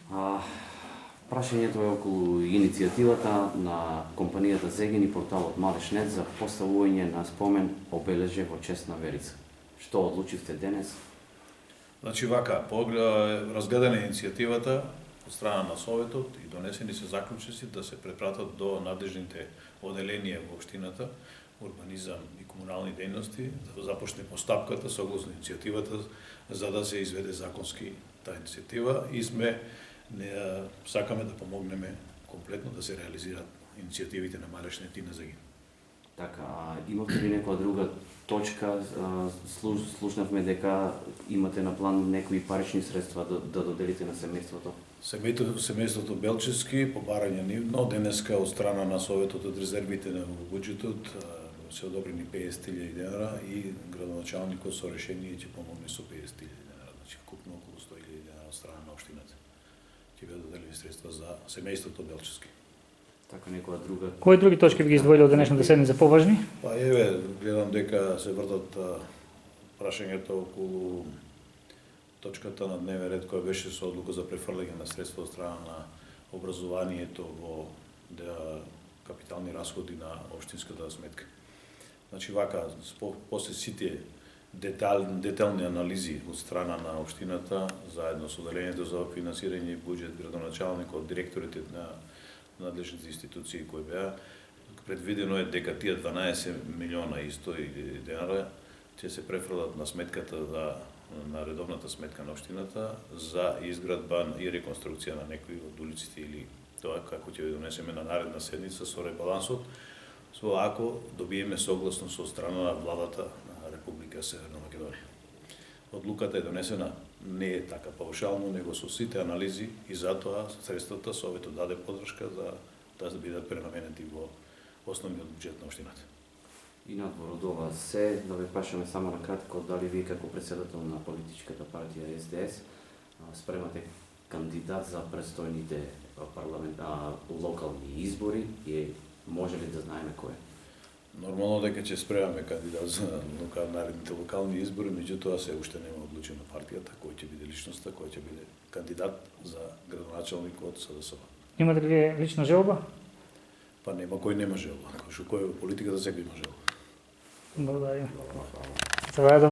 Прашањето е околу иницијативата на компанијата Зегин и порталот Малишнет за поставување на спомен обележје во чест на Верица. Што одлучивте денес? Значи вака, разгледана иницијативата од страна на Советот и донесени се заклучоци да се препратат до надлежните оделенија во општината, урбанизам и комунални дејности, да започне постапката согласно иницијативата за да се изведе законски таа иницијатива и сакаме да помогнеме комплетно да се реализираат иницијативите на Малишнет и на Зегин. Така, имате ли некоја друга точка? Слушнавме дека имате на план некои парични средства да доделите на семејството? Семејството Белчевски, по барање нивно, денеска од страна на Советот од резервите на буџетот се одобрени 50.000 денара и градоначалникот со решение ќе помогне со 50.000 денара, значи вкупно околу 100.000 денара од страна на општината. Ќе бидат доделени средства за семејството Белчевски. Така, некоја друга? Кои други точки би ги издвоили од денешната седница поважни? Па еве, гледам дека се вртат прашањето околу точката на дневен ред која беше со одлука за префрлање на средства од страна на образованието во капитални расходи на општинската сметка. Значи вака, после сите детални анализи од страна на општината, заедно со оделението за финансирање и буџет, градоначалникот, директорите на надлежните институции кои беа, предвидено е дека тие 12 милиона и 100 денара ќе се префрлат на сметката на редовната сметка на општината за изградба и реконструкција на некои од улиците или тоа како ќе донесеме на наредна седница со ребалансот, ако добиеме согласно со страна на владата на Република Северна Македонија. Одлуката е донесена не е така паушално, него со сите анализи и затоа средствата Советот даде поддршка за да бидат пренаменети во основниот буџет на општината. И надвор од ова се, да ве прашаме само на кратко, дали вие како претседател на политичката партија СДС спремате кандидат за престојните локални избори и може ли да знаеме кој е? Нормално дека ќе спремаме кандидат за наредните локални избори, меѓутоа се уште нема одлучена партијата кој ќе биде личноста, кој ќе биде кандидат за градоначалник од СДСМ. Имате ли вие лична желба? Па нема кој нема желба. Кој во политиката секој има желба. Благодарим. Завајдо.